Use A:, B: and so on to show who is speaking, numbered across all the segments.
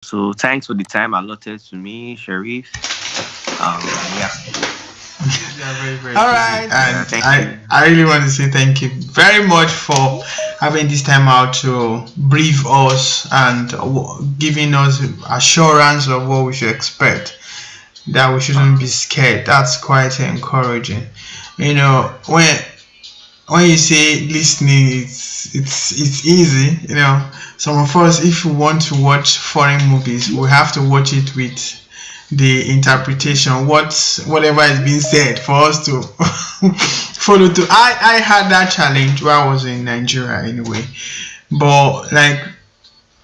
A: So thanks for the time allotted to me, Sharif. Yeah,
B: You are very, very
C: All
B: busy.
C: right,
A: yeah.
C: and
A: Thank
C: I
A: you.
C: I really want to say thank you very much for having this time out to brief us and giving us assurance of what we should expect. That we shouldn't be scared. That's quite encouraging. You know, when you say listening, it's easy. You know, some of us, if we want to watch foreign movies, we have to watch it with the interpretation, whatever is being said for us to follow. To I had that challenge while I was in Nigeria anyway, but like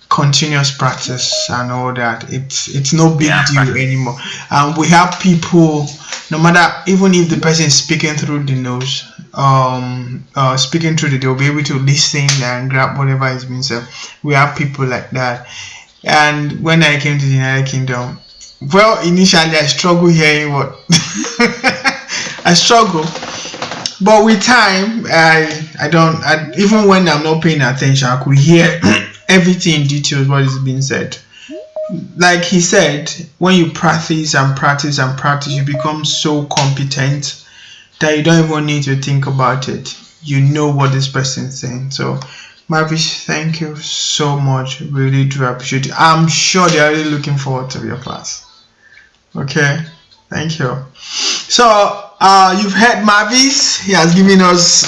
C: continuous practice and all that, it's no big
A: Yeah,
C: deal
A: practice.
C: anymore. And we have people, no matter, even if the person is speaking through the nose, speaking through the, they'll be able to listen and grab whatever is being said. We have people like that. And when I came to the United Kingdom, well, initially I struggled hearing what I struggle, but with time, I don't. Even when I'm not paying attention, I could hear everything in details what is being said. Like he said, when you practice and practice and practice, you become so competent that you don't even need to think about it. You know what this person is saying. So, Mavish, thank you so much. Really do appreciate it. I'm sure they are really looking forward to your class. Okay, thank you. So, you've heard Mavis. He has given us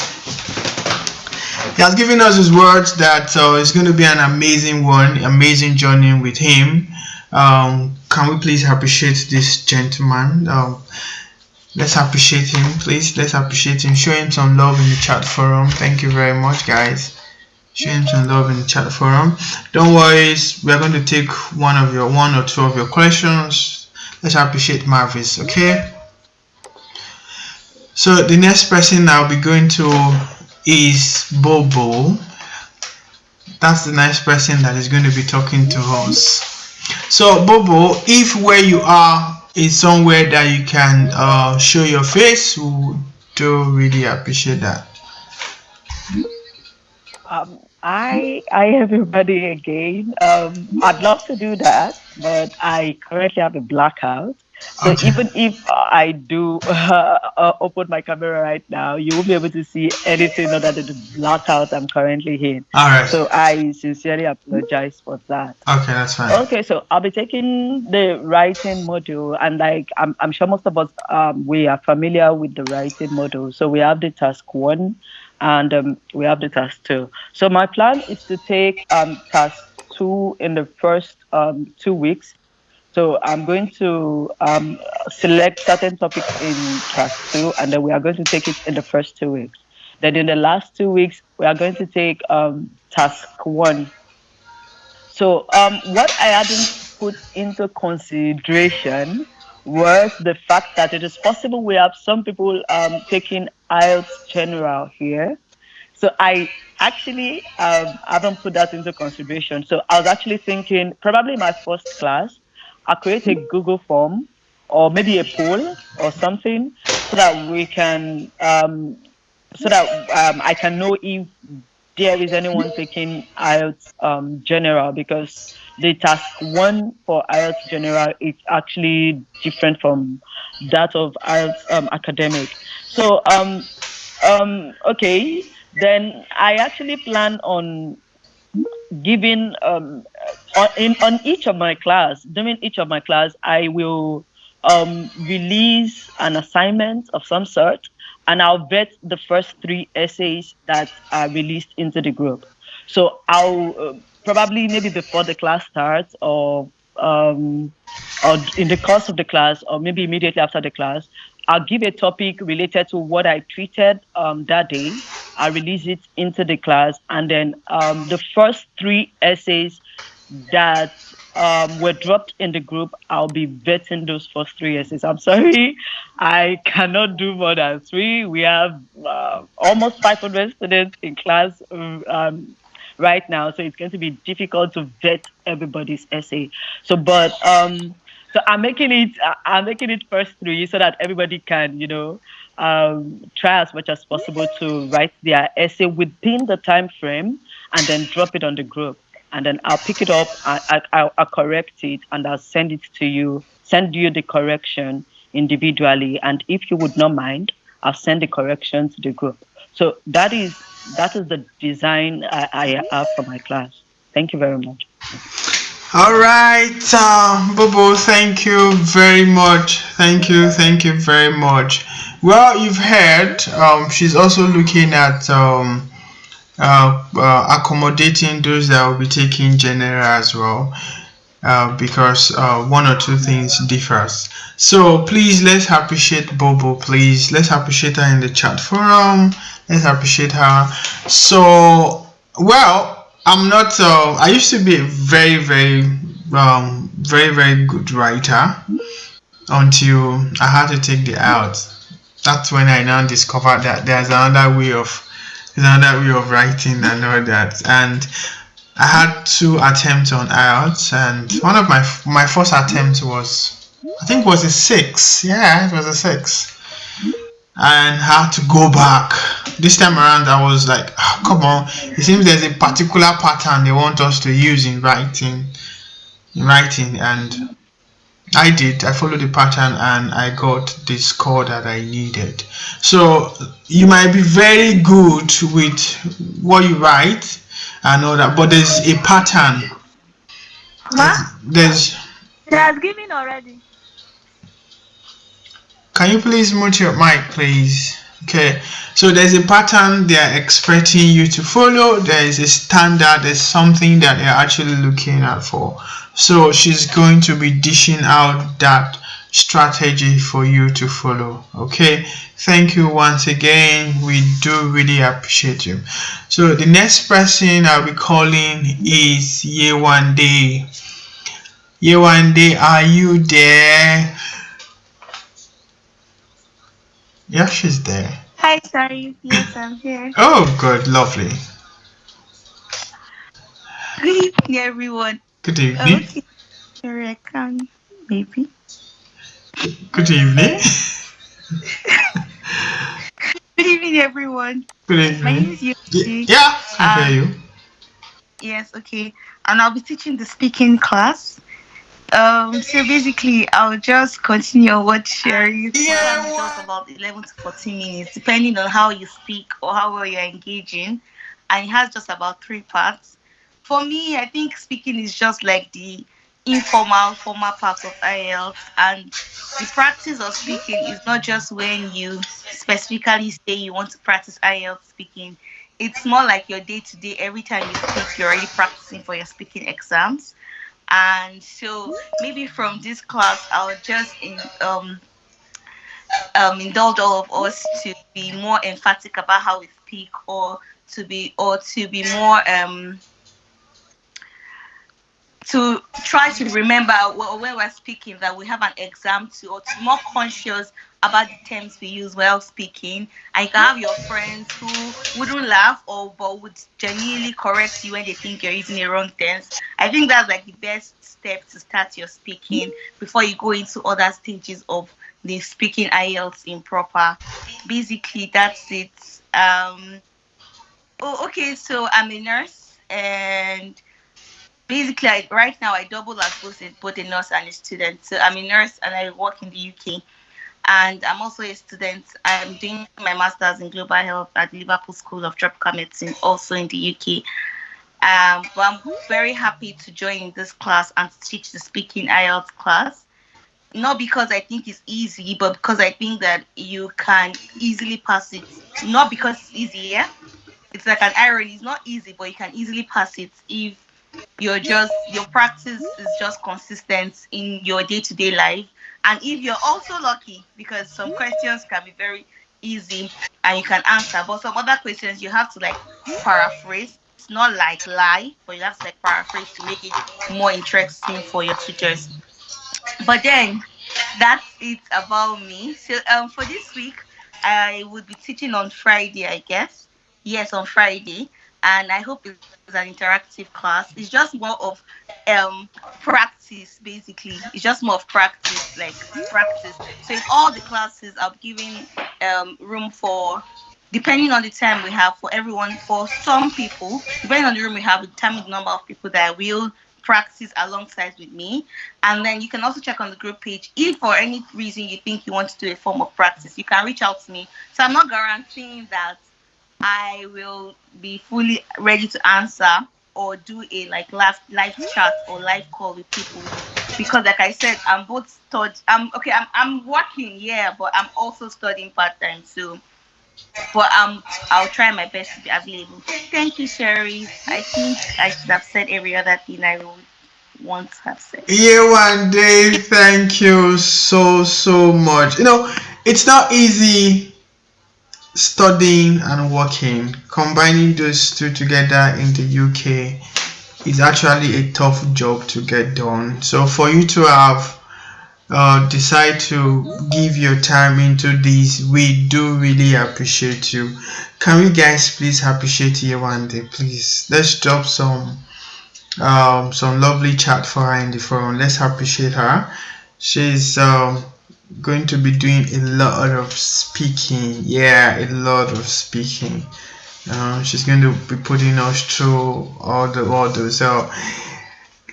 C: his words that it's going to be an amazing one, amazing journey with him. Can we please appreciate this gentleman? Let's appreciate him, please. Let's appreciate him. Show him some love in the chat forum. Thank you very much, guys. Show him some love in the chat forum. Don't worry, we're going to take one or two of your questions. Let's appreciate Marvis, okay? So the next person I'll be going to is Bobo. That's the next person that is going to be talking to us. So Bobo, if where you are is somewhere that you can show your face, we do really appreciate that.
D: Hi everybody again. I'd love to do that, but I currently have a blackout. So
C: Okay.
D: even if I do open my camera right now, you won't be able to see anything other than the blackout I'm currently in.
C: All right.
D: So I sincerely apologize for that.
C: Okay, that's fine.
D: Okay, so I'll be taking the writing module, and like I'm sure most of us we are familiar with the writing module. So we have the task one, and we have the task two. So my plan is to take task two in the first 2 weeks. So I'm going to select certain topics in task two, and then we are going to take it in the first 2 weeks. Then in the last 2 weeks, we are going to take task one. So, what I hadn't put into consideration was the fact that it is possible we have some people taking IELTS general here. So I actually haven't put that into consideration. So I was actually thinking probably my first class, I'll create a Google form or maybe a poll or something so that we can so that I can know if there is anyone taking IELTS general, because the task one for IELTS general is actually different from that of IELTS academic. So okay, then I actually plan on giving on each of my class, during each of my class, I will release an assignment of some sort, and I'll vet the first three essays that are released into the group. So I'll probably maybe before the class starts, um, or in the course of the class, or maybe immediately after the class, I'll give a topic related to what I treated that day. I release it into the class, and then the first three essays that were dropped in the group, I'll be vetting those first three essays. I'm sorry, I cannot do more than three. We have almost 500 students in class right now, so it's going to be difficult to vet everybody's essay. So, but so I'm making it first three so that everybody can, try as much as possible to write their essay within the time frame and then drop it on the group. and then I'll pick it up. I'll correct it, and I'll send it to you. Send you the correction individually, and if you would not mind, I'll send the correction to the group. So that is the design I have for my class. Thank you very much.
C: All right, Bobo, thank you very much. Thank you very much. Well, you've heard, she's also looking at accommodating those that will be taking general as well, because one or two things differs. So please, let's appreciate Bobo. Please, let's appreciate her in the chat forum. Let's appreciate her. So, well, I'm not. I used to be a very good writer until I had to take the out. That's when I now discovered that there's another way of writing and all that. And I had two attempts on IELTS, and one of my first attempt was, I think, was a six. Yeah, it was a six, and had to go back. This time around, I was like, "Ah, come on! It seems there's a particular pattern they want us to use in writing, and I did. I followed the pattern, and I got the score that I needed. So you might be very good with what you write and all that, but there's a pattern.
E: Ma,
C: There's
E: she has given already.
C: Can you please mute your mic, please? Okay, so there's a pattern they are expecting you to follow. There is a standard. There's something that they're actually looking at for. So she's going to be dishing out that strategy for you to follow. Okay, thank you once again. We do really appreciate you. So the next person I'll be calling is Yewande. Yewande, are you there? Yeah, she's there.
E: Hi, sorry. Yes, I'm here.
C: Oh, good, lovely.
E: Good evening, everyone.
C: Good evening.
E: Okay, sure, I can. Maybe.
C: Good evening.
E: Good evening, everyone.
C: Good
E: My name
C: evening.
E: is Yuki.
C: Yeah, I hear
E: And
C: you.
E: yes, okay. And I'll be teaching the speaking class. So basically, I'll just continue on what Sherry. Time is just about 11 to 14 minutes, depending on how you speak or how well you're engaging. And it has just about three parts. For me, I think speaking is just like the informal, formal part of IELTS. And the practice of speaking is not just when you specifically say you want to practice IELTS speaking. It's more like your day to day. Every time you speak, you're already practicing for your speaking exams. And so maybe from this class I'll just indulge all of us to be more emphatic about how we speak, or to be more to try to remember when we're speaking that we have an exam, or to be more conscious about the terms we use while speaking. And you can have your friends who wouldn't laugh or but would genuinely correct you when they think you're using the wrong terms. I think that's like the best step to start your speaking before you go into other stages of the speaking IELTS in proper. Basically, that's it. Oh, okay. So I'm a nurse, and basically right now I double as both a nurse and a student. So I'm a nurse and I work in the UK, and I'm also a student. I'm doing my master's in global health at the Liverpool School of Tropical Medicine, also in the UK. But I'm very happy to join this class and teach the speaking IELTS class. Not because I think it's easy, but because I think that you can easily pass it. Not because it's easy, yeah. It's like an irony. It's not easy, but you can easily pass it if your practice is just consistent in your day-to-day life. And if you're also lucky, because some questions can be very easy and you can answer, but some other questions you have to like paraphrase, not like lie, but you have to like paraphrase to make it more interesting for your tutors. But then that's it about me. So for this week I would be teaching on Friday, I guess. Yes, on Friday. And I hope it's an interactive class. It's just more of um practice, basically. It's just more of practice, like practice. So in all the classes I'll be giving room for depending on the time we have for everyone, for some people, depending on the room we have, we determine the number of people that will practice alongside with me. And then you can also check on the group page. If for any reason you think you want to do a form of practice, you can reach out to me. So I'm not guaranteeing that I will be fully ready to answer or do a like live chat or live call with people, because like I said, I'm both I'm okay, I'm working, yeah, but I'm also studying part-time. So but I'll try my best to be available. Thank you, Sherry. I think I should have said every other thing I would want to have said.
C: Yeah, one day, thank you so much. It's not easy studying and working. Combining those two together in the UK is actually a tough job to get done. So for you to have decide to give your time into this, we do really appreciate you. Can we guys please appreciate you one day, please? Let's drop some lovely chat for her in the forum. Let's appreciate her. She's going to be doing a lot of speaking. Yeah, a lot of speaking. She's going to be putting us through all the orders. So,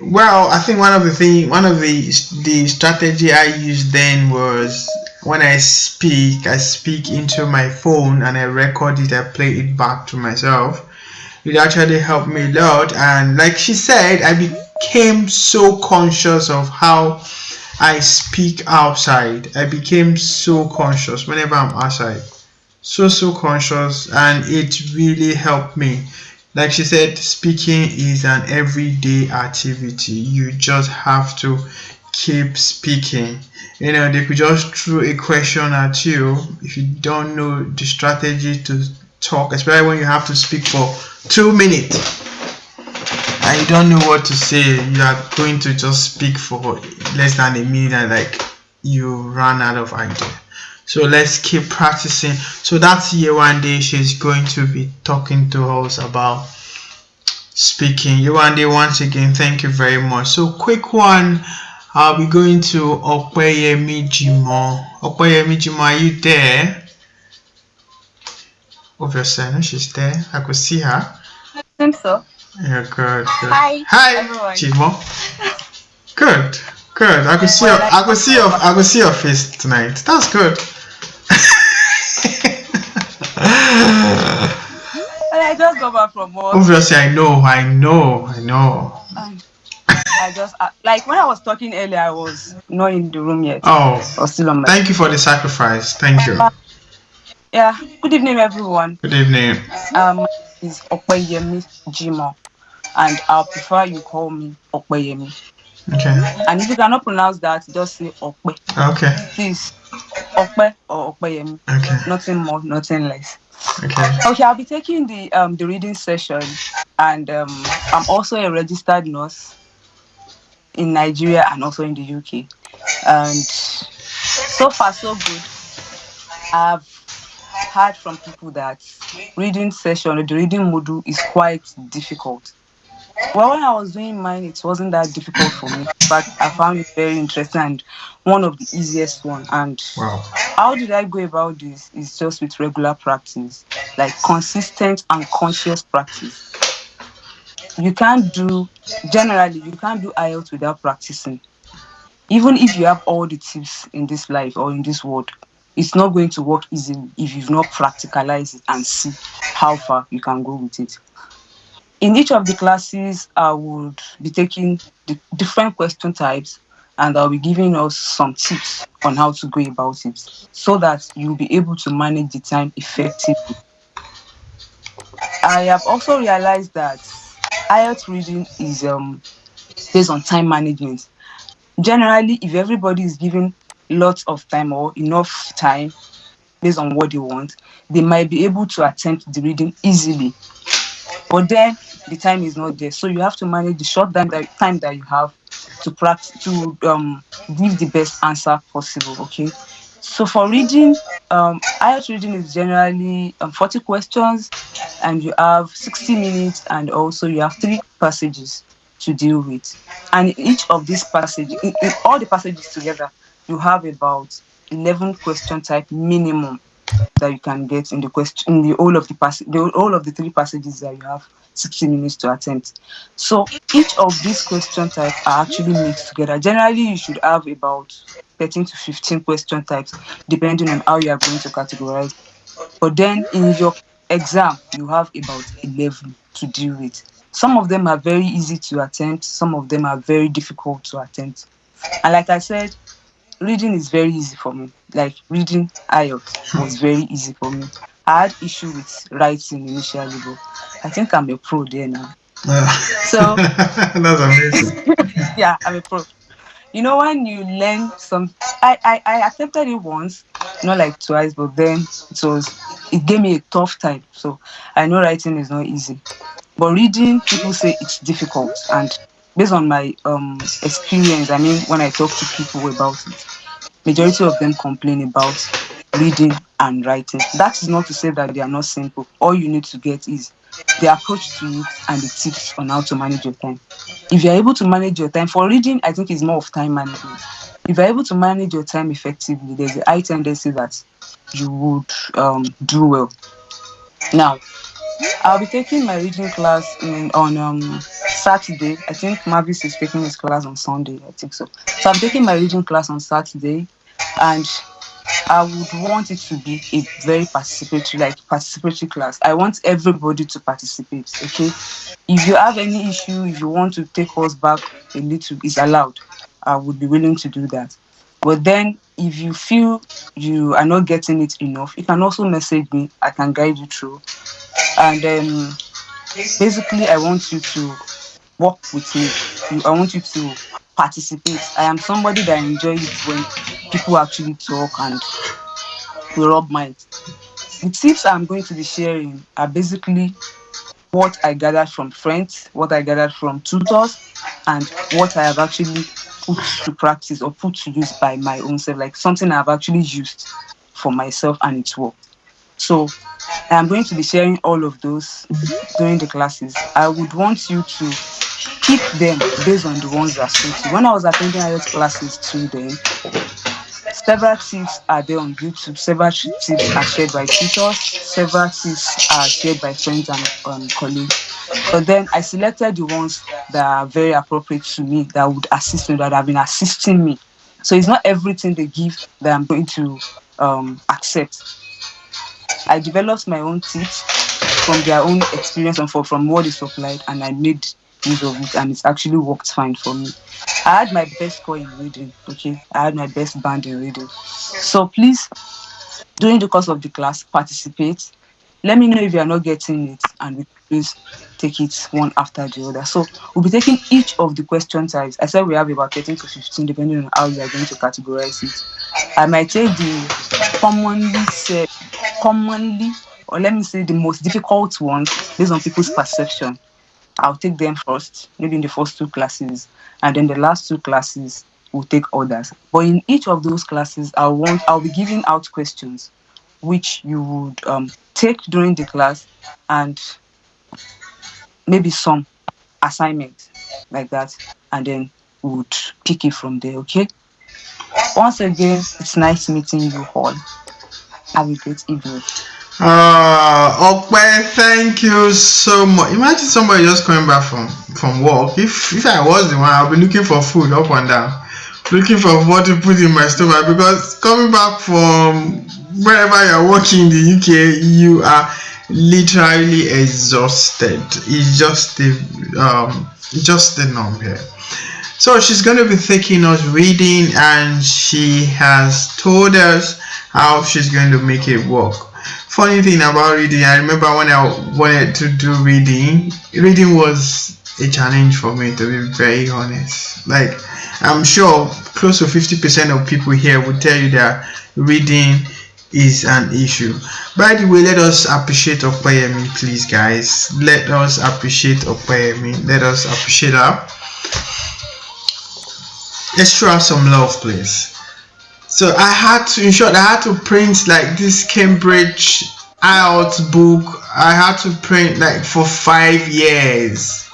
C: well, I think one of the strategy I used then was when I speak into my phone and I record it. I play it back to myself. It actually helped me a lot, and like she said, I became so conscious of how I speak outside. I became so conscious whenever I'm outside. So conscious, and it really helped me. Like she said, speaking is an everyday activity. You just have to keep speaking. They could just throw a question at you if you don't know the strategy to talk, especially when you have to speak for 2 minutes and you don't know what to say. You are going to just speak for less than a minute and like you run out of idea. So let's keep practicing. So that's year one day she's going to be talking to us about speaking. Year one day, once again, thank you very much. So quick one, I'll be going to Opeyemi Jimo. Opeyemi Jimo, are you there? Obviously, I know she's there. I could see her.
F: Think so.
C: Yeah, good.
F: Hi,
C: Hi,
F: everyone.
C: Jimo. Good, good.
F: Well, I just got back.
C: I could see your face tonight. That's good.
F: Well, I just got back from work.
C: Obviously, I know.
F: And I just like when I was talking earlier, I was not in the room yet.
C: Oh,
F: I was still on my.
C: thank you for the sacrifice. Thank you.
F: Uh, yeah. Good evening, everyone.
C: Good evening.
F: My name is Opeyemi Jimo, and I'll prefer you call me Opeyemi.
C: Okay.
F: And if you cannot pronounce that, just say Ope.
C: Okay.
F: Please, Ope or Opeyemi.
C: Okay.
F: Nothing more, nothing less.
C: Okay.
F: Okay, I'll be taking the reading session, and I'm also a registered nurse in Nigeria and also in the UK. And so far, so good. I've heard from people that reading session or the reading module is quite difficult. Well, when I was doing mine, it wasn't that difficult for me. But I found it very interesting and one of the easiest one. And
C: Wow.
F: how did I go about this? Is just with regular practice, like consistent and conscious practice. You can't do generally you can't do IELTS without practicing. Even if you have all the tips in this life or in this world, it's not going to work easily if you've not practicalized it and see how far you can go with it. In each of the classes, I would be taking the different question types and I'll be giving us some tips on how to go about it so that you'll be able to manage the time effectively. I have also realized that IELTS reading is based on time management. Generally, if everybody is given lots of time or enough time based on what they want, they might be able to attempt the reading easily. But then the time is not there, so you have to manage the short time that you have to practice to give the best answer possible. Okay, so for reading, IELTS reading is generally 40 questions, and you have 60 minutes, and also you have 3 passages to deal with. And in each of these passages, in all the passages together, you have about 11 question type minimum. that you can get in the question, in the whole of the whole of the three passages that you have 60 minutes to attempt. So each of these question types are actually mixed together. Generally, you should have about 13 to 15 question types, depending on how you are going to categorize. But then in your exam, you have about 11 to deal with. Some of them are very easy to attempt, some of them are very difficult to attempt. And like I said, reading is very easy for me. Like reading IELTS was very easy for me. I had issue with writing initially, but I think I'm a pro there now. So
C: That's amazing.
F: yeah, I'm a pro. You know, when you learn some, I attempted it once, not like twice, but then it gave me a tough time. So I know writing is not easy, but reading, people say it's difficult, and based on my experience, I mean, when I talk to people about it, majority of them complain about reading and writing. That is not to say that they are not simple. All you need to get is the approach to it and the tips on how to manage your time. If you're able to manage your time, for reading, I think it's more of time management. If you're able to manage your time effectively, there's a high tendency that you would do well. Now, I'll be taking my reading class on Saturday. I think Mavis is taking his class on Sunday. I think so. So I'm taking my reading class on Saturday, and I would want it to be a very participatory class. I want everybody to participate. Okay. If you have any issue, if you want to take us back a little, it's allowed. I would be willing to do that. But then if you feel you are not getting it enough, you can also message me. I can guide you through. And basically I want you to work with me. I want you to participate. I am somebody that enjoy it when people actually talk and we rub minds. The tips I'm going to be sharing are basically what I gathered from friends, what I gathered from tutors, and what I have actually put to practice or put to use by my own self, like something I've actually used for myself and it's worked. So I'm going to be sharing all of those during the classes. I would want you to pick them based on the ones that suit you. When I was attending IELTS classes too, then several tips are there on YouTube. Several tips are shared by tutors. Several tips are shared by friends and colleagues. But then I selected the ones that are very appropriate to me, that would assist me, that have been assisting me. So it's not everything they give that I'm going to accept. I developed my own tips from their own experience and from what is supplied, and I made use of it, and it's actually worked fine for me. I had my best score in reading. Okay, I had my best band in reading. So please, during the course of the class, participate. Let me know if you are not getting it, and we please take it one after the other. So we'll be taking each of the question types. I said we have about 13 to 15, depending on how you are going to categorize it. I might take the commonly said, commonly, or let me say the most difficult ones based on people's perception. I'll take them first, maybe in the first two classes, and then the last two classes will take others. But in each of those classes, I'll be giving out questions which you would take during the class, and maybe some assignment like that, and then we would pick it from there. Okay. Once again, it's nice meeting you all. Have a great evening.
C: Okwe, thank you so much. Imagine somebody just coming back from work. If I was the one, I'll be looking for food up and down, looking for what to put in my stomach, because coming back from wherever you're working in the UK, you are literally exhausted. It's just the norm here. So she's going to be taking us reading, and she has told us how she's going to make it work. Funny thing about reading, I remember when I wanted to do reading was a challenge for me, to be very honest. Like, I'm sure close to 50% of people here would tell you that reading is an issue. By the way, let us appreciate Opeyemi, please, guys. Let us appreciate Opeyemi. Let us appreciate her. Let's show her some love, please. So I had to print like this Cambridge IELTS book. I had to print like for 5 years.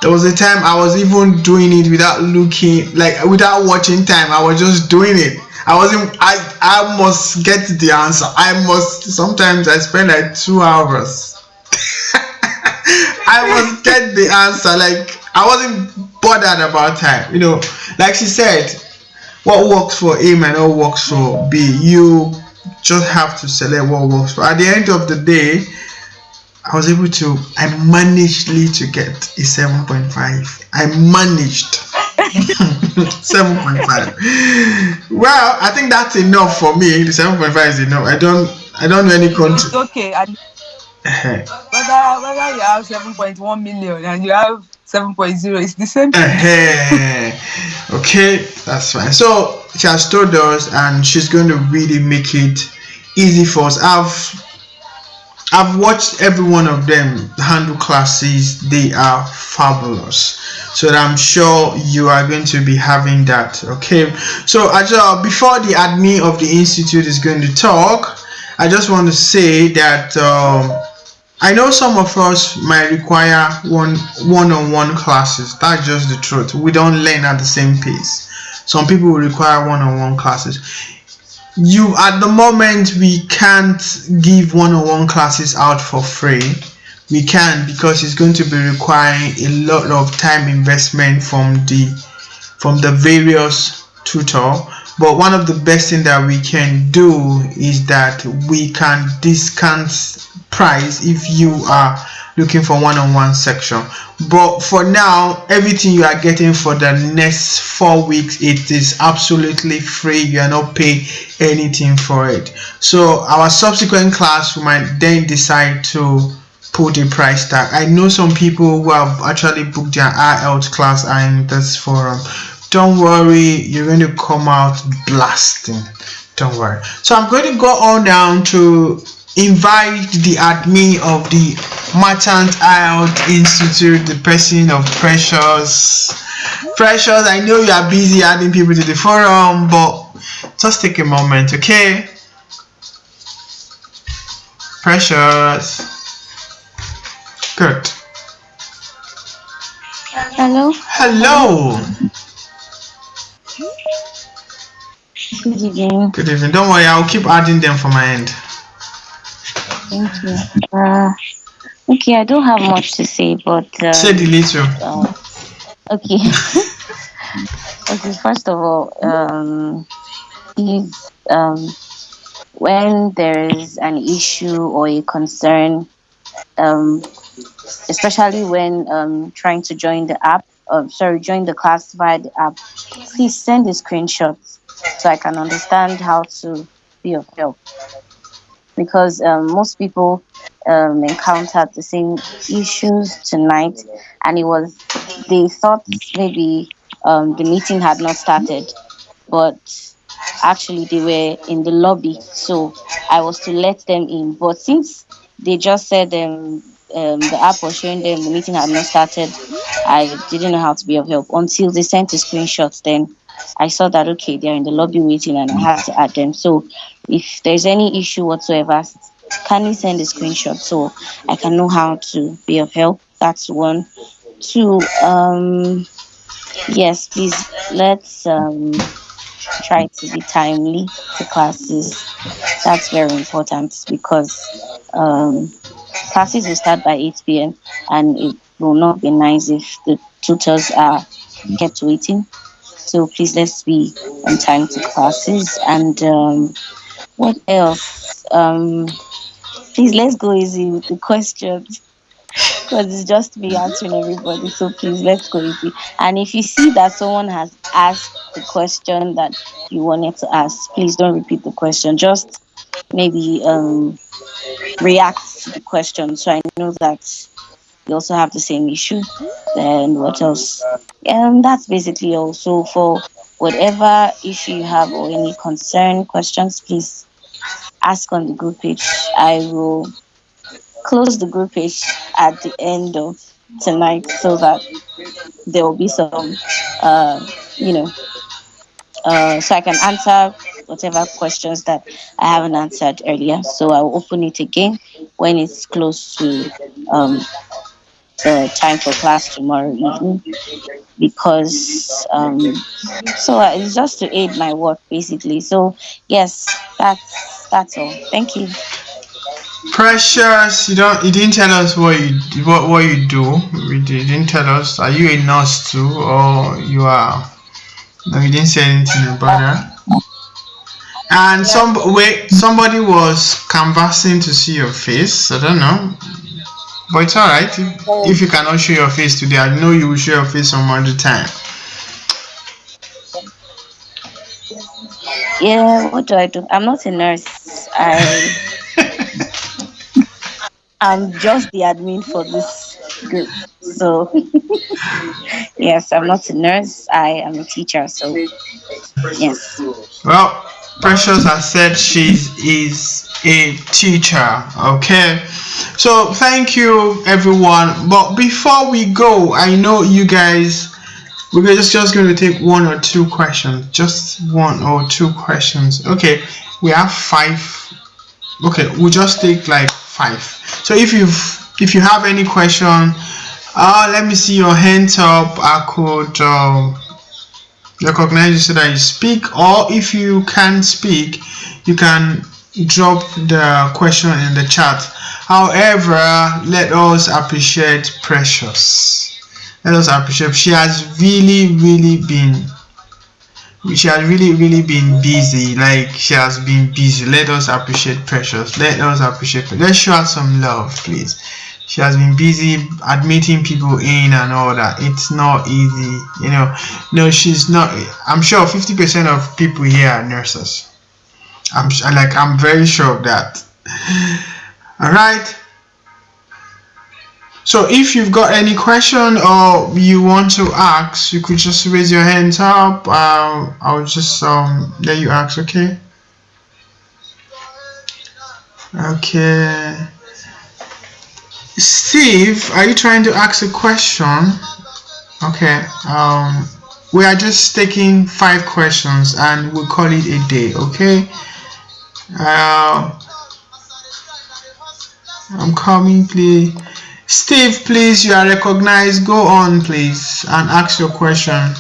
C: There was a time I was even doing it without looking, like without watching time. I was just doing it. I wasn't. I must get the answer. I must. Sometimes I spend like 2 hours. I must get the answer. Like I wasn't bothered about time. Like she said, what works for A might not works for B. You just have to select what works for. At the end of the day, I managed to get a 7.5. I managed 7.5. Well, I think that's enough for me. The 7.5 is enough. I don't know any country.
F: It's okay. And whether you have 7.1 million and you have 7.0, it's the same thing.
C: Okay, that's fine. So she has told us, and she's going to really make it easy for us. I've watched every one of them handle classes. They are fabulous. So I'm sure you are going to be having that. Okay. So before the admin of the institute is going to talk, I just want to say that I know some of us might require one-on-one classes. That's just the truth. We don't learn at the same pace. Some people will require one-on-one classes. You At the moment, we can't give one-on-one classes out for free. We can, because it's going to be requiring a lot of time investment from the various tutor. But one of the best thing that we can do is that we can discount price if you are looking for one-on-one section. But for now, everything you are getting for the next 4 weeks, it is absolutely free. You are not paying anything for it. So our subsequent class, we might then decide to put a price tag. I know some people who have actually booked their Ielts class in this forum. Don't worry, you're going to come out blasting. Don't worry. So I'm going to go on down to invite the admin of the Merchant IELTS Institute, the person of Precious. Precious, I know you are busy adding people to the forum, but just take a moment, okay? Precious. Good.
G: Hello.
C: Hello.
G: Good evening.
C: Good evening. Don't worry, I'll keep adding them from my end.
G: Thank you. Okay, I don't have much to say, but
C: Say the little.
G: Okay. Okay. First of all, please, when there is an issue or a concern, um, especially when trying to join the app, join the class via the app, please send a screenshot so I can understand how to be of help. Because most people encountered the same issues tonight, and they thought maybe the meeting had not started, but actually they were in the lobby, so I was to let them in. But since they just said the app was showing them the meeting had not started, I didn't know how to be of help until they sent a screenshot. Then I saw that okay, they're in the lobby waiting, and I had to add them. So if there's any issue whatsoever, kindly send a screenshot so I can know how to be of help. That's one. Two, yes, please, let's try to be timely to classes. That's very important because um, classes will start by 8 p.m. and it will not be nice if the tutors are kept waiting. So please, let's be on time to classes. And what else? Please, let's go easy with the questions because it's just me answering everybody. So please, let's go easy. And if you see that someone has asked the question that you wanted to ask, please don't repeat the question. Just maybe react to the question so I know that you also have the same issue. Then what else? That's basically all. So for whatever issue you have or any concern, questions, please ask on the group page. I will close the group page at the end of tonight so that there will be some, uh, you know, so I can answer whatever questions that I haven't answered earlier. So I'll open it again when it's close to the time for class tomorrow evening because it's just to aid my work basically. So yes, that's all. Thank you.
C: Precious, you didn't tell us what you do. You didn't tell us. Are you a nurse too, or you are? No, you didn't say anything about that. And
G: Yeah.
C: somebody was canvassing to see your face. I don't know, but it's all right. If you cannot show your face today, I know you will show your face some other time.
G: Yeah, what do I do? I'm not a nurse. I'm just the admin for this group. So yes, I'm not a nurse. I am a teacher. So yes.
C: Well, Precious has said she is a teacher. Okay, so thank you everyone. But before we go, I know you guys. We're just going to take one or two questions. Just one or two questions. Okay, we have five. Okay, we'll just take like five. So if you have any question, let me see your hands up. I could recognize you so that you speak, or if you can't speak, you can drop the question in the chat. However, let us appreciate Precious. Let us appreciate. She has really been busy. Like, she has been busy. Let us appreciate Precious. Let's show her some love, please. She has been busy admitting people in and all that. It's not easy, you know. No, she's not. I'm sure 50% of people here are nurses. I'm very sure of that. All right. So if you've got any question or you want to ask, you could just raise your hands up. I'll just let you ask. Okay. Okay. Steve, are you trying to ask a question? Okay. We are just taking five questions and we'll call it a day. Okay. Uh, I'm coming, please. Steve, please, you are recognized. Go on, please, and ask your question.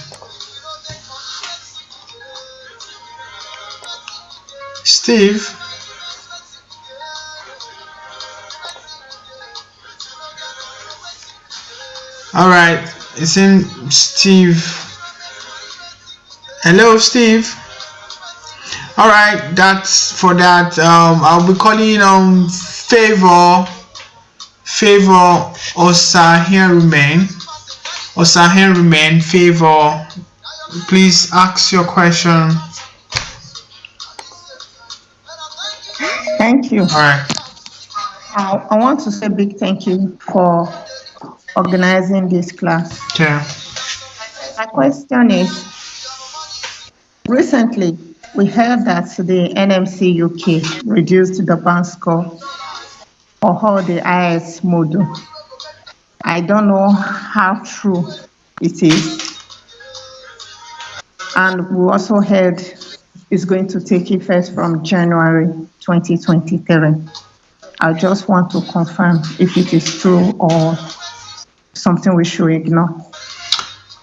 C: Steve. All right. It's in Steve. Hello, Steve. All right. That's for that. I'll be calling favor Osahen remain favor. Please ask your question.
H: Thank you.
C: All right.
H: I want to say big thank you for organizing this class.
C: Okay.
H: My question is, recently we heard that the NMC UK reduced the band score for all the IS module. I don't know how true it is. And we also heard it's going to take effect from January 2023. I just want to confirm if it is true or something we should ignore.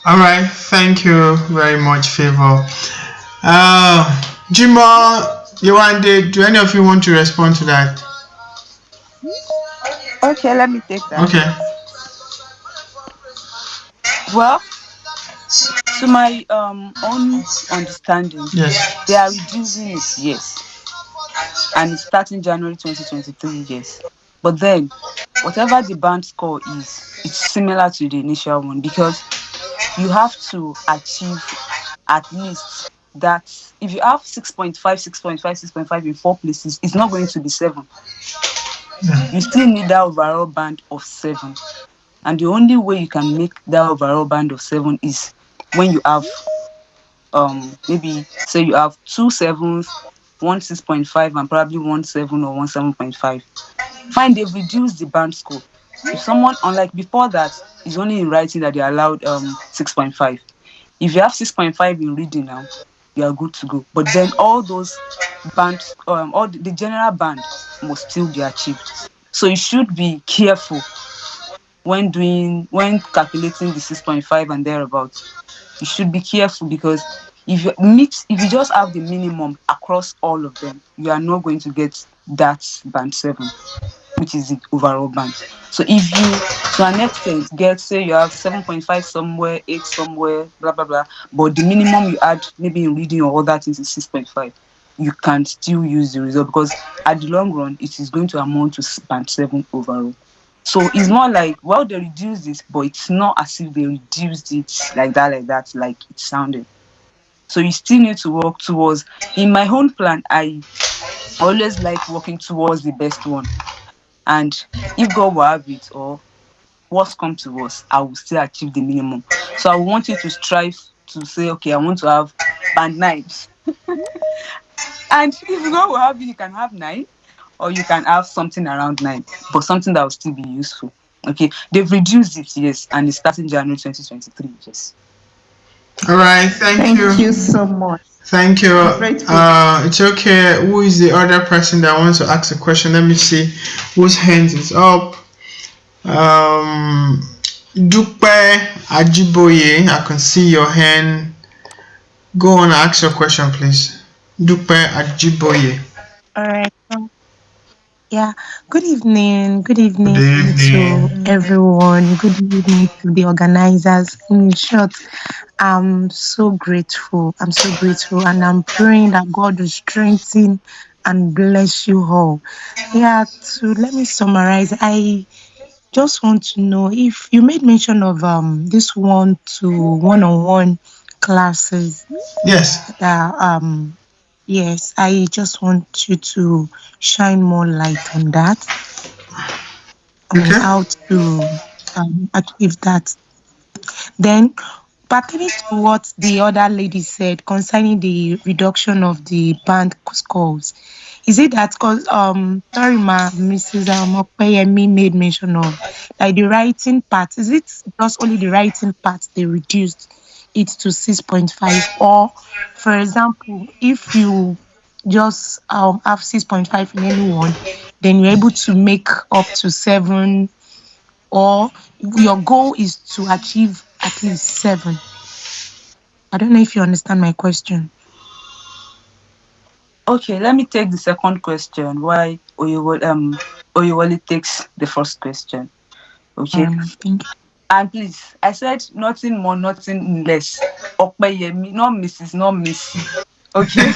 C: All right. Thank you very much, favor. Jimo, Yewande, do any of you want to respond to that?
F: Okay, let me take that.
C: Okay.
F: Well, to my own understanding,
C: Yes.
F: they are reducing it, yes, and it's starting January 2023, yes. But then, whatever the band score is, it's similar to the initial one because you have to achieve at least that. If you have 6.5, 6.5, 6.5 in four places, it's not going to be 7. You still need that overall band of 7. And the only way you can make that overall band of 7 is when you have maybe say you have 2 sevens, 1 6.5, and probably 1 7 or 1 7.5. Fine, they've reduced the band score. If someone, unlike before that, is only in writing that they're allowed 6.5. If you have 6.5 in reading now, you are good to go. But then all those bands, all the general band must still be achieved. So you should be careful when calculating the 6.5 and thereabouts, you should be careful, because if you just have the minimum across all of them, you are not going to get that band 7, which is the overall band. So if you, to an extent, get, say you have 7.5 somewhere, 8 somewhere, blah blah blah, but the minimum you add maybe in reading or other things is 6.5, you can still use the result, because at the long run it is going to amount to band 7 overall. So it's not like, well, they reduced it, but it's not as if they reduced it like that, like it sounded. So you still need to work towards. In my own plan, I always like working towards the best one. And if God will have it, or what's come to us, I will still achieve the minimum. So I want you to strive to say, okay, I want to have band 9. And if God will have it, you can have 9, or you can have something around 9, but something that will still be useful. Okay, they've reduced it, yes, and it's starting January 2023, yes.
C: All right, thank you.
H: Thank you so much.
C: Thank you.
H: I'm grateful.
C: It's okay. Who is the other person that wants to ask a question? Let me see whose hands is up. Um, Dupe Ajiboye, I can see your hand. Go on, ask your question, please. Dupe Ajiboye.
I: All right. Yeah. Good evening. Good
C: Good
I: evening to
C: evening.
I: everyone. Good evening to the organizers. In short, I'm so grateful. I'm so grateful. And I'm praying that God will strengthen and bless you all. Yeah. To let me summarize, I just want to know if you made mention of this one-to-one-on-one classes
C: Yes.
I: that yes, I just want you to shine more light on that, on
C: Okay.
I: how to achieve that. Then, pertaining to what the other lady said concerning the reduction of the band scores, is it that because sorry ma Mrs. Opeyemi made mention of like the writing part, is it just only the writing part they reduced it to 6.5? Or for example, if you just have 6.5 in anyone, then you're able to make up to 7, or your goal is to achieve at least 7? I don't know if you understand my question.
F: Okay, let me take the second question. Why Oyewole takes the first question.
I: All
F: Okay.
I: right, ma'am. Thank you.
F: And please, I said nothing more, nothing less. Opeyemi, not Mrs., not Miss. Okay.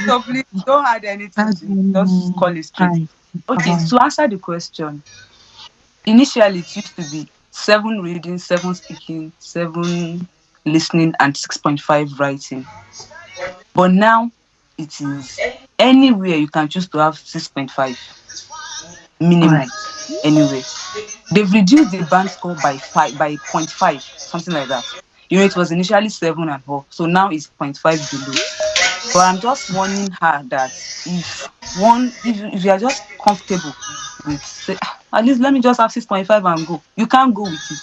F: So please don't add anything
I: That's
F: to it. Just call it straight.
I: fine.
F: Okay,
I: About
F: to answer the question, initially it used to be 7 reading, 7 speaking, 7 listening, and 6.5 writing. But now it is anywhere you can choose to have 6.5
I: all right.
F: minimum, anywhere. They've reduced the band score by 5, by 0.5, something like that. It was initially 7 and 4, so now it's 0.5 below. But I'm just warning her that if you are just comfortable with, say, at least let me just have 6.5 and go, you can't go with it,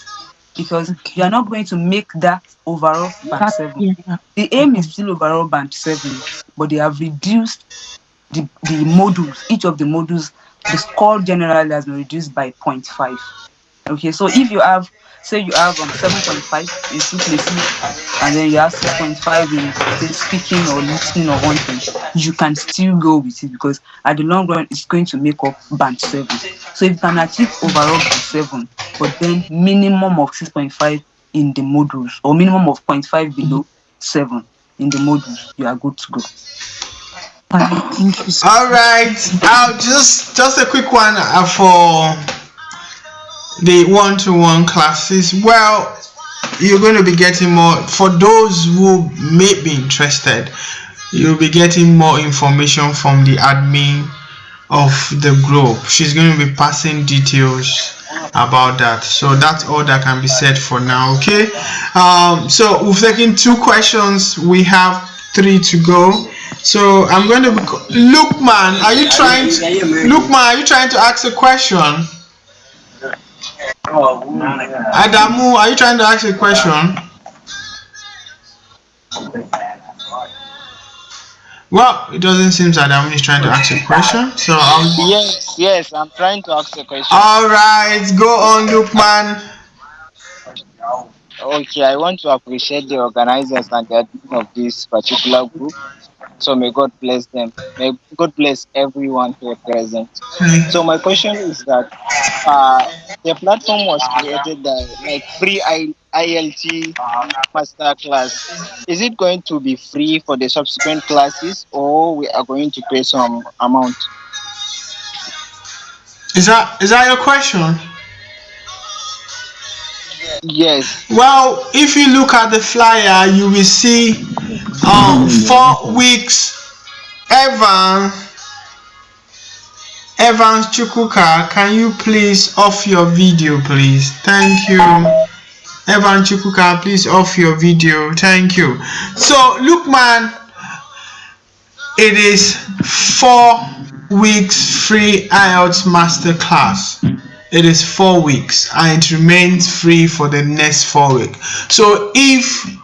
F: because you are
I: Okay.
F: not going to make that overall band
I: That
F: 7.
I: yeah.
F: The aim is still overall band 7, but they have reduced the modules, each of the modules, the score generally has been reduced by 0.5. Okay, so if you have, say you have 7.5 in 2 places, and then you have 6.5 in, say, speaking or listening or one thing, you can still go with it, because at the long run it's going to make up band 7. So if you can achieve overall band 7, but then minimum of 6.5 in the modules, or minimum of 0.5 below 7 in the modules, you are good to go.
I: All right. Thank you so
C: All
I: much.
C: right.
I: Thank you.
C: I'll just a quick one for the one-to-one classes. Well, you're going to be getting more for those who may be interested. You'll be getting more information from the admin of the group. She's going to be passing details about that. So that's all that can be said for now. Okay. So we've taken 2 questions. We have 3 to go. So I'm going to be Lookman. Are you trying to Lookman? Are you trying to ask a question? Adamu, are you trying to ask a question? Well, it doesn't seem that I'm only trying to ask a question. So
J: Yes, yes, I'm trying to ask a question.
C: all right, go on, Lukman.
J: Okay, I want to appreciate the organizers and the admin of this particular group. So may God bless them. May God bless everyone here present. So my question is that the platform was created like free ILT master class. Is it going to be free for the subsequent classes, or we are going to pay some amount?
C: Is that your question?
J: Yes.
C: Well, if you look at the flyer, you will see 4 weeks. Evan, Evans Chukuka, can you please off your video, please? Thank you. Evan Chukuka, please off your video. Thank you. So, look, man, it is 4 weeks free IELTS masterclass. It is 4 weeks and it remains free for the next 4 weeks. So, if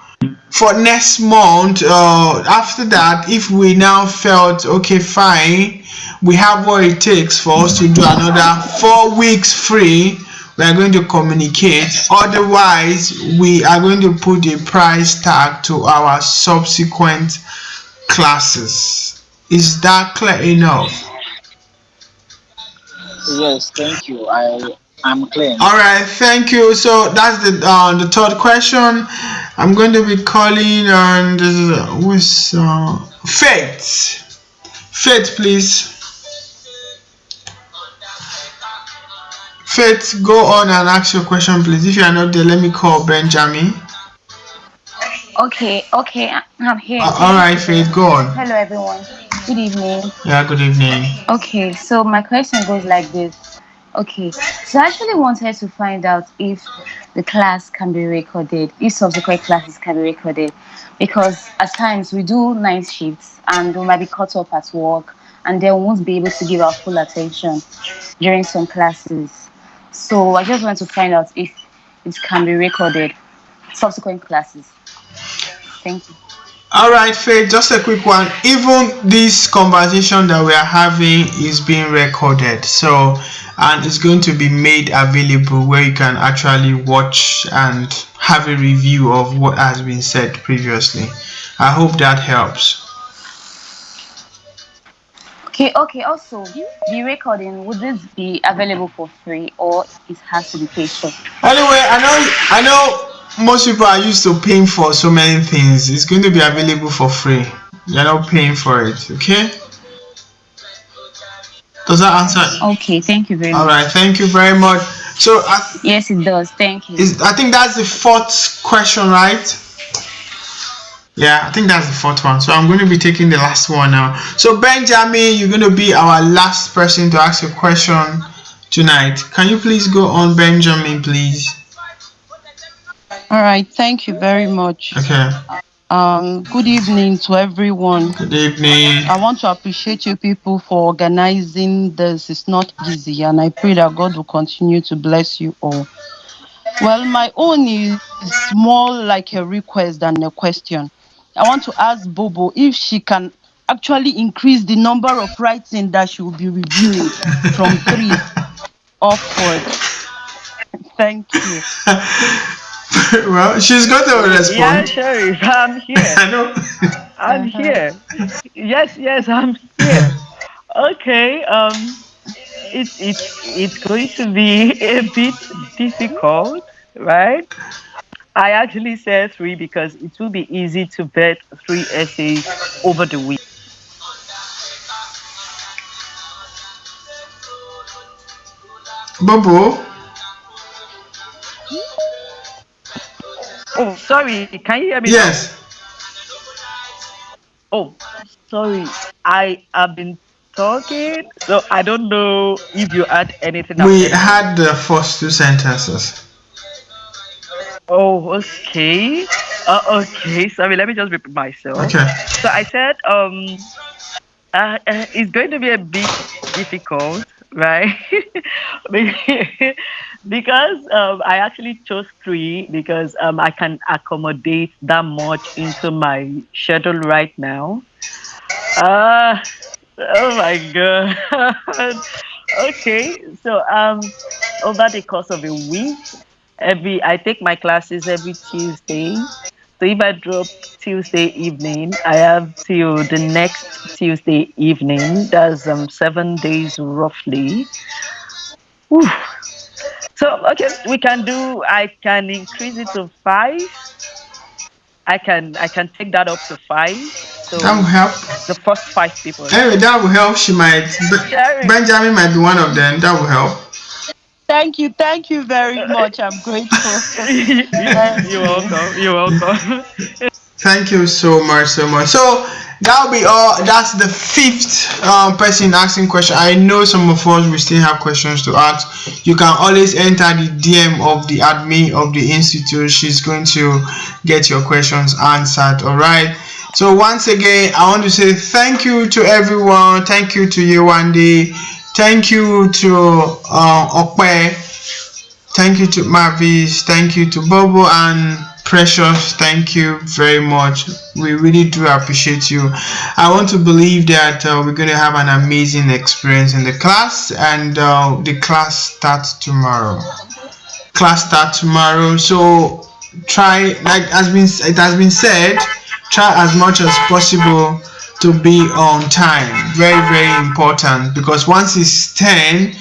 C: for next month after that, if we now felt okay, fine, we have what it takes for us to do another 4 weeks free, we are going to communicate. Otherwise, we are going to put a price tag to our subsequent classes. Is that clear enough?
J: Yes, thank you. I'm clear
C: All
J: now.
C: right, thank you. So that's the third question. I'm going to be calling on with Faith. Faith, please. Faith, go on and ask your question, please. If you are not there, let me call Benjamin.
G: Okay, okay, I'm here.
C: All
G: Thank
C: right,
G: you very
C: Faith, go
G: much.
C: on.
G: Hello, everyone. Good evening.
C: Yeah, good evening.
G: Okay, so my question goes like this. Okay, so I actually wanted to find out if the class can be recorded, if subsequent classes can be recorded, because at times we do night shifts and we might be caught up at work and then we won't be able to give our full attention during some classes. So I just want to find out if it can be recorded, subsequent classes. Thank you.
C: All right, Faith, just a quick one. Even this conversation that we are having is being recorded. So, and it's going to be made available where you can actually watch and have a review of what has been said previously. I hope that helps.
G: Okay, okay. Also, the recording, would this be available for free or it has to be paid for?
C: Anyway, I know most people are used to paying for so many things. It's going to be available for free. You're not paying for it, okay? Does that answer?
G: Okay, thank you very
C: All right,
G: much.
C: thank you very much. So
G: Yes, it does. Thank you.
C: I think that's the fourth question, right? Yeah, I think that's the fourth one. So I'm going to be taking the last one now. So Benjamin, you're going to be our last person to ask a question tonight. Can you please go on, Benjamin, please?
K: All right, thank you very much.
C: Okay.
K: Good evening to everyone.
C: Good evening.
K: I want to appreciate you people for organizing this. It's not easy, and I pray that God will continue to bless you all. Well, my own is more like a request than a question. I want to ask Bobo if she can actually increase the number of writing that she will be reviewing from 3 upward. Thank you.
C: Well, she's going to
D: Yeah,
C: respond.
D: Sheriff, I'm here.
C: I know.
D: I'm here. Yes, yes, I'm here. Okay. It's going to be a bit difficult, right? I actually said three because it will be easy to bet three essays over the week.
C: Bobo.
D: Oh, sorry. Can you hear me now?
C: Yes.
D: Oh, sorry. I have been talking, so I don't know if you had anything I've
C: We
D: said again.
C: had the first two sentences.
D: Oh, okay. Okay. Sorry. Let me just repeat myself.
C: Okay.
D: So I said, it's going to be a bit difficult, right? Because I actually chose three because I can accommodate that much into my schedule right now. Ah, oh my god. Okay, so over the course of a week, every I take my classes every Tuesday. So if I drop Tuesday evening, I have till the next Tuesday evening. That's 7 days roughly. Whew. So okay, we can do. I can increase it to five. I can take that up to five.
C: That will
D: So
C: help.
D: the first five people.
C: Anyway, that will help.
D: Sherry,
C: Benjamin might be one of them. That will help.
K: Thank you very much. I'm grateful.
D: you're
K: Thank you.
D: welcome. You're welcome.
C: Thank you so much, so much. So that'll be all. That's the fifth person asking question. I know some of us we still have questions to ask. You can always enter the DM of the admin of the institute. She's going to get your questions answered. All right. So once again, I want to say thank you to everyone. Thank you to Yewande. Thank you to Okwe. Thank you to Mavis. Thank you to Bobo and Precious. Thank you very much. We really do appreciate you. I want to believe that we're going to have an amazing experience in the class, and the class starts tomorrow. Class starts tomorrow. So try, like it has been said, try as much as possible to be on time. Very, very important, because once it's 10,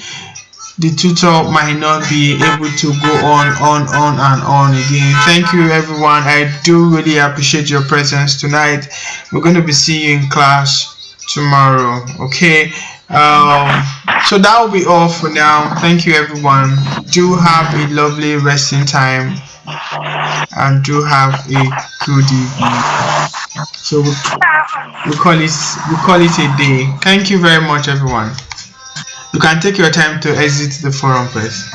C: the tutor might not be able to go on and on again. Thank you everyone. I do really appreciate your presence tonight. We're going to be seeing you in class tomorrow. Okay. So that will be all for now. Thank you everyone. Do have a lovely resting time, and do have a good evening. So we call it a day. Thank you very much everyone. You can take your time to exit the forum, please.